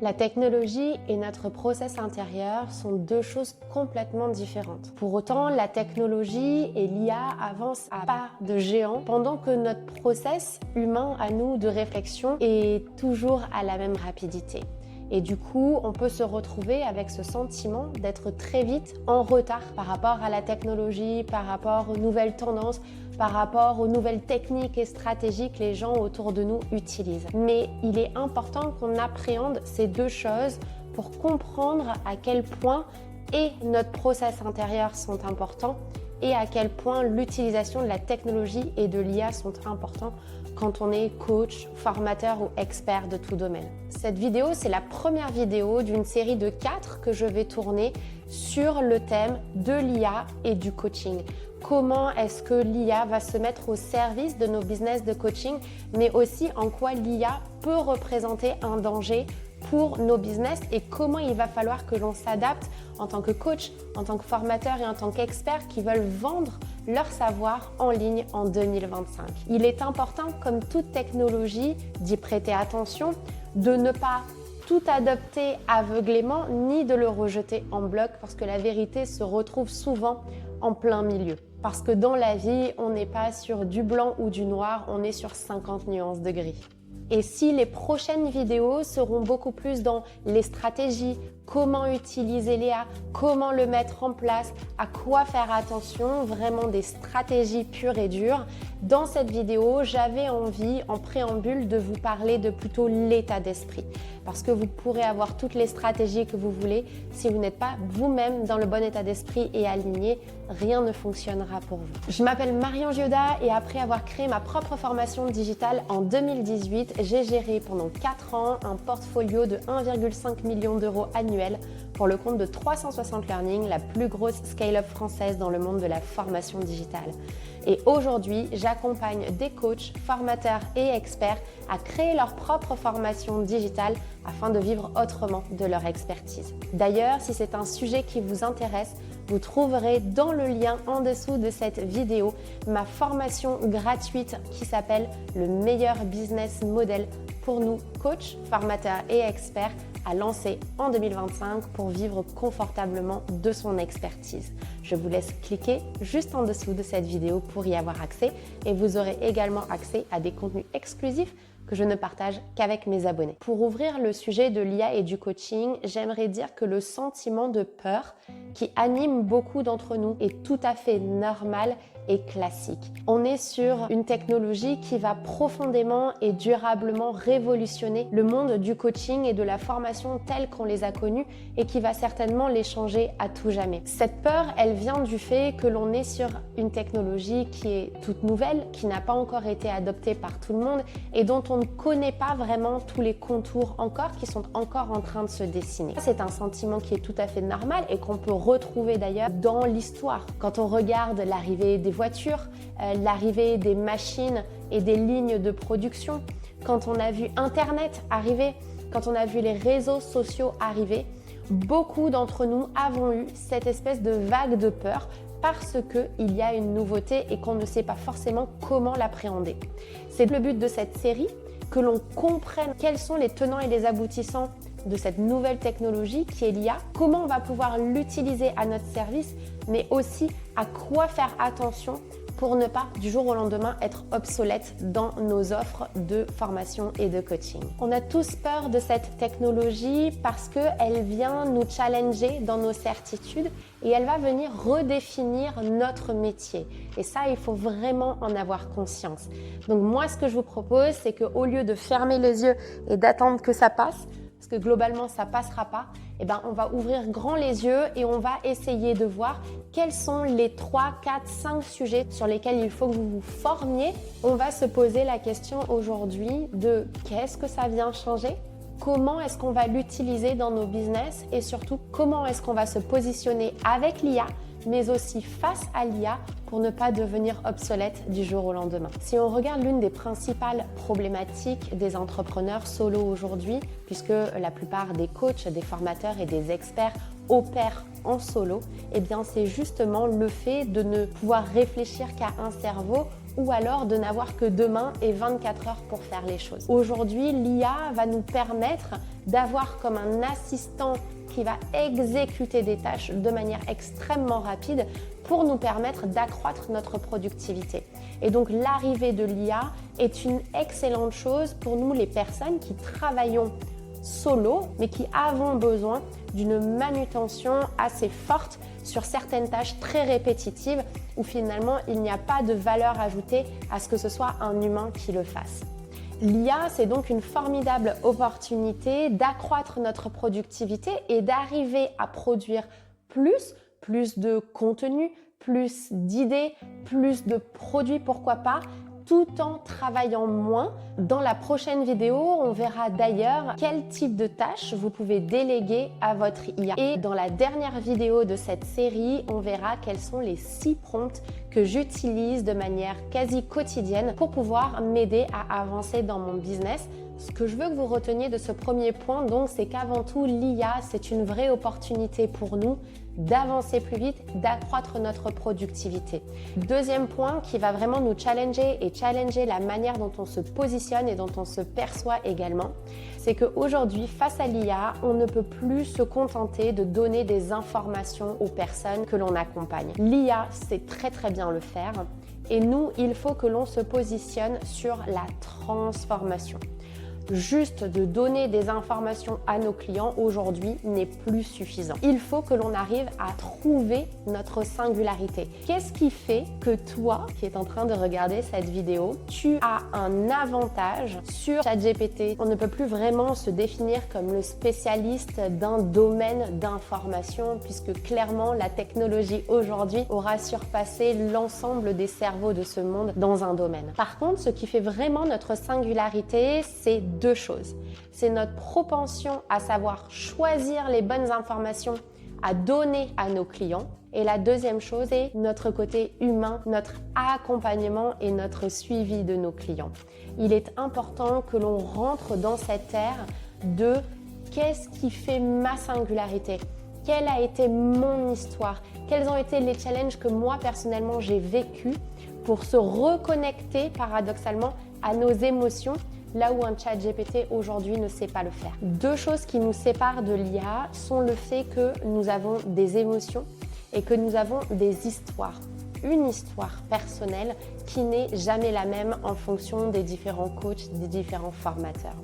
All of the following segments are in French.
La technologie et notre process intérieur sont deux choses complètement différentes. Pour autant, la technologie et l'IA avancent à pas de géant pendant que notre process humain à nous de réflexion est toujours à la même rapidité. Et du coup, on peut se retrouver avec ce sentiment d'être très vite en retard par rapport à la technologie, par rapport aux nouvelles tendances, par rapport aux nouvelles techniques et stratégies que les gens autour de nous utilisent. Mais il est important qu'on appréhende ces deux choses pour comprendre à quel point et notre process intérieur sont importants et à quel point l'utilisation de la technologie et de l'IA sont importants quand on est coach, formateur ou expert de tout domaine. Cette vidéo, c'est la première vidéo d'une série de 4 que je vais tourner sur le thème de l'IA et du coaching. Comment est-ce que l'IA va se mettre au service de nos business de coaching, mais aussi en quoi l'IA peut représenter un danger pour nos business et comment il va falloir que l'on s'adapte en tant que coach, en tant que formateur et en tant qu'expert qui veulent vendre leur savoir en ligne en 2025. Il est important, comme toute technologie, d'y prêter attention, de ne pas tout adopter aveuglément ni de le rejeter en bloc parce que la vérité se retrouve souvent en plein milieu. Parce que dans la vie, on n'est pas sur du blanc ou du noir, on est sur 50 nuances de gris. Et si les prochaines vidéos seront beaucoup plus dans les stratégies, comment utiliser l'IA, comment le mettre en place, à quoi faire attention, vraiment des stratégies pures et dures. Dans cette vidéo, j'avais envie, en préambule, de vous parler de plutôt l'état d'esprit. Parce que vous pourrez avoir toutes les stratégies que vous voulez. Si vous n'êtes pas vous-même dans le bon état d'esprit et aligné, rien ne fonctionnera pour vous. Je m'appelle Marion Gioda et après avoir créé ma propre formation digitale en 2018, j'ai géré pendant 4 ans un portfolio de 1,5 million d'euros annuels pour le compte de 360 Learning, la plus grosse scale-up française dans le monde de la formation digitale. Et aujourd'hui, j'accompagne des coachs, formateurs et experts à créer leur propre formation digitale afin de vivre autrement de leur expertise. D'ailleurs, si c'est un sujet qui vous intéresse, vous trouverez dans le lien en dessous de cette vidéo ma formation gratuite qui s'appelle le meilleur business model pour nous, coachs, formateurs et experts, à lancer en 2025 pour vivre confortablement de son expertise. Je vous laisse cliquer juste en dessous de cette vidéo pour y avoir accès et vous aurez également accès à des contenus exclusifs que je ne partage qu'avec mes abonnés. Pour ouvrir le sujet de l'IA et du coaching, j'aimerais dire que le sentiment de peur qui anime beaucoup d'entre nous est tout à fait normal et classique. On est sur une technologie qui va profondément et durablement révolutionner le monde du coaching et de la formation telle qu'on les a connus et qui va certainement les changer à tout jamais. Cette peur, elle vient du fait que l'on est sur une technologie qui est toute nouvelle, qui n'a pas encore été adoptée par tout le monde et dont on ne connaît pas vraiment tous les contours encore, qui sont encore en train de se dessiner. C'est un sentiment qui est tout à fait normal et qu'on peut retrouver d'ailleurs dans l'histoire. Quand on regarde l'arrivée des voitures, l'arrivée des machines et des lignes de production, quand on a vu Internet arriver, quand on a vu les réseaux sociaux arriver, beaucoup d'entre nous avons eu cette espèce de vague de peur parce qu'il y a une nouveauté et qu'on ne sait pas forcément comment l'appréhender. C'est le but de cette série, que l'on comprenne quels sont les tenants et les aboutissants de cette nouvelle technologie qui est l'IA, comment on va pouvoir l'utiliser à notre service, mais aussi à quoi faire attention pour ne pas du jour au lendemain être obsolète dans nos offres de formation et de coaching. On a tous peur de cette technologie parce qu'elle vient nous challenger dans nos certitudes et elle va venir redéfinir notre métier. Et ça, il faut vraiment en avoir conscience. Donc moi, ce que je vous propose, c'est qu'au lieu de fermer les yeux et d'attendre que ça passe, parce que globalement ça passera pas, on va ouvrir grand les yeux et on va essayer de voir quels sont les 3, 4, 5 sujets sur lesquels il faut que vous vous formiez. On va se poser la question aujourd'hui de qu'est-ce que ça vient changer ? Comment est-ce qu'on va l'utiliser dans nos business et surtout comment est-ce qu'on va se positionner avec l'IA mais aussi face à l'IA pour ne pas devenir obsolète du jour au lendemain. Si on regarde l'une des principales problématiques des entrepreneurs solo aujourd'hui, puisque la plupart des coachs, des formateurs et des experts opèrent en solo, c'est justement le fait de ne pouvoir réfléchir qu'à un cerveau ou alors de n'avoir que 2 mains et 24 heures pour faire les choses. Aujourd'hui, l'IA va nous permettre d'avoir comme un assistant qui va exécuter des tâches de manière extrêmement rapide pour nous permettre d'accroître notre productivité. Et donc l'arrivée de l'IA est une excellente chose pour nous les personnes qui travaillons solo mais qui avons besoin d'une manutention assez forte sur certaines tâches très répétitives où finalement il n'y a pas de valeur ajoutée à ce que ce soit un humain qui le fasse. L'IA, c'est donc une formidable opportunité d'accroître notre productivité et d'arriver à produire plus de contenu, plus d'idées, plus de produits, pourquoi pas, tout en travaillant moins. Dans la prochaine vidéo, on verra d'ailleurs quel type de tâches vous pouvez déléguer à votre IA. Et dans la dernière vidéo de cette série, on verra quels sont les 6 prompts que j'utilise de manière quasi quotidienne pour pouvoir m'aider à avancer dans mon business. Ce que je veux que vous reteniez de ce premier point, donc, c'est qu'avant tout, l'IA, c'est une vraie opportunité pour nous d'avancer plus vite, d'accroître notre productivité. Deuxième point qui va vraiment nous challenger et challenger la manière dont on se positionne et dont on se perçoit également, c'est qu'aujourd'hui, face à l'IA, on ne peut plus se contenter de donner des informations aux personnes que l'on accompagne. L'IA sait très bien le faire et nous, il faut que l'on se positionne sur la transformation. Juste de donner des informations à nos clients aujourd'hui n'est plus suffisant. Il faut que l'on arrive à trouver notre singularité. Qu'est-ce qui fait que toi, qui es en train de regarder cette vidéo, tu as un avantage sur ChatGPT? On ne peut plus vraiment se définir comme le spécialiste d'un domaine d'information puisque clairement la technologie aujourd'hui aura surpassé l'ensemble des cerveaux de ce monde dans un domaine. Par contre, ce qui fait vraiment notre singularité, c'est 2 choses. C'est notre propension à savoir choisir les bonnes informations à donner à nos clients. Et la deuxième chose est notre côté humain, notre accompagnement et notre suivi de nos clients. Il est important que l'on rentre dans cette ère de qu'est-ce qui fait ma singularité ? Quelle a été mon histoire? Quels ont été les challenges que moi personnellement j'ai vécu pour se reconnecter paradoxalement à nos émotions là où un ChatGPT aujourd'hui ne sait pas le faire. 2 choses qui nous séparent de l'IA sont le fait que nous avons des émotions et que nous avons des histoires. Une histoire personnelle qui n'est jamais la même en fonction des différents coachs, des différents formateurs.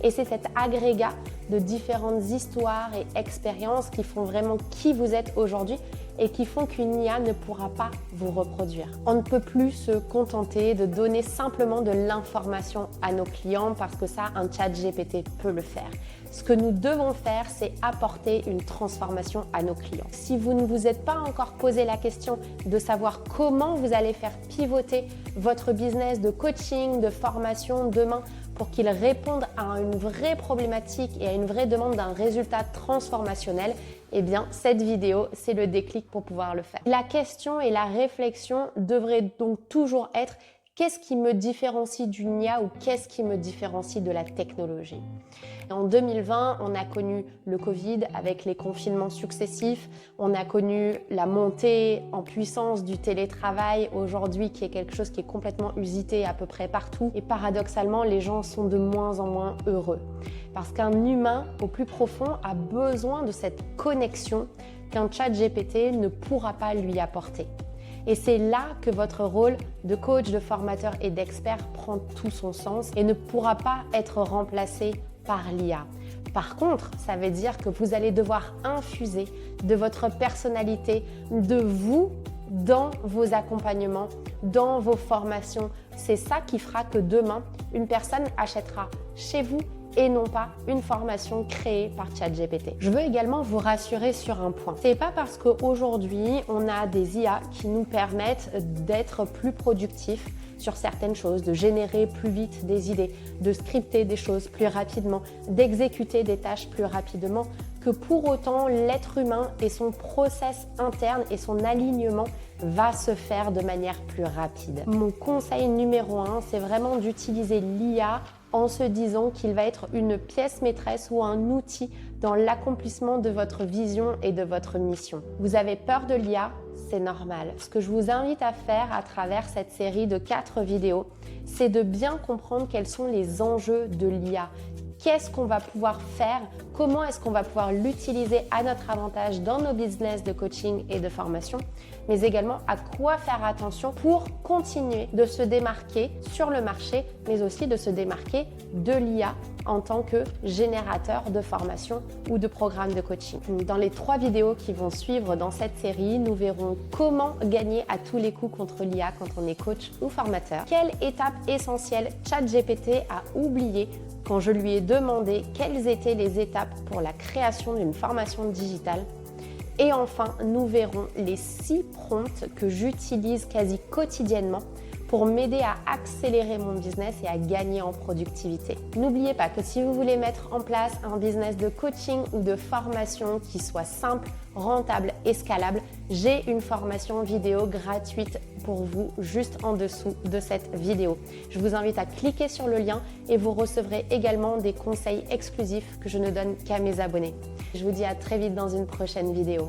Et c'est cet agrégat de différentes histoires et expériences qui font vraiment qui vous êtes aujourd'hui et qui font qu'une IA ne pourra pas vous reproduire. On ne peut plus se contenter de donner simplement de l'information à nos clients parce que ça, un ChatGPT peut le faire. Ce que nous devons faire, c'est apporter une transformation à nos clients. Si vous ne vous êtes pas encore posé la question de savoir comment vous allez faire pivoter votre business de coaching, de formation demain pour qu'il réponde à une vraie problématique et à une vraie demande d'un résultat transformationnel, eh bien, cette vidéo, c'est le déclic pour pouvoir le faire. La question et la réflexion devraient donc toujours être qu'est-ce qui me différencie d'une IA ou qu'est-ce qui me différencie de la technologie? En 2020, on a connu le Covid avec les confinements successifs. On a connu la montée en puissance du télétravail aujourd'hui qui est quelque chose qui est complètement usité à peu près partout. Et paradoxalement, les gens sont de moins en moins heureux. Parce qu'un humain, au plus profond, a besoin de cette connexion qu'un ChatGPT ne pourra pas lui apporter. Et c'est là que votre rôle de coach, de formateur et d'expert prend tout son sens et ne pourra pas être remplacé par l'IA. Par contre, ça veut dire que vous allez devoir infuser de votre personnalité, de vous, dans vos accompagnements, dans vos formations. C'est ça qui fera que demain, une personne achètera chez vous et non pas une formation créée par ChatGPT. Je veux également vous rassurer sur un point. C'est pas parce qu'aujourd'hui, on a des IA qui nous permettent d'être plus productifs sur certaines choses, de générer plus vite des idées, de scripter des choses plus rapidement, d'exécuter des tâches plus rapidement, que pour autant l'être humain et son process interne et son alignement va se faire de manière plus rapide. Mon conseil numéro 1, c'est vraiment d'utiliser l'IA en se disant qu'il va être une pièce maîtresse ou un outil dans l'accomplissement de votre vision et de votre mission. Vous avez peur de l'IA, c'est normal. Ce que je vous invite à faire à travers cette série de 4 vidéos, c'est de bien comprendre quels sont les enjeux de l'IA. Qu'est-ce qu'on va pouvoir faire? Comment est-ce qu'on va pouvoir l'utiliser à notre avantage dans nos business de coaching et de formation? Mais également à quoi faire attention pour continuer de se démarquer sur le marché, mais aussi de se démarquer de l'IA en tant que générateur de formation ou de programme de coaching. Dans les 3 vidéos qui vont suivre dans cette série, nous verrons comment gagner à tous les coups contre l'IA quand on est coach ou formateur. Quelle étape essentielle ChatGPT a oublié quand je lui ai demandé quelles étaient les étapes pour la création d'une formation digitale. Et enfin, nous verrons les 6 prompts que j'utilise quasi quotidiennement pour m'aider à accélérer mon business et à gagner en productivité. N'oubliez pas que si vous voulez mettre en place un business de coaching ou de formation qui soit simple, rentable et scalable, j'ai une formation vidéo gratuite pour vous juste en dessous de cette vidéo. Je vous invite à cliquer sur le lien et vous recevrez également des conseils exclusifs que je ne donne qu'à mes abonnés. Je vous dis à très vite dans une prochaine vidéo.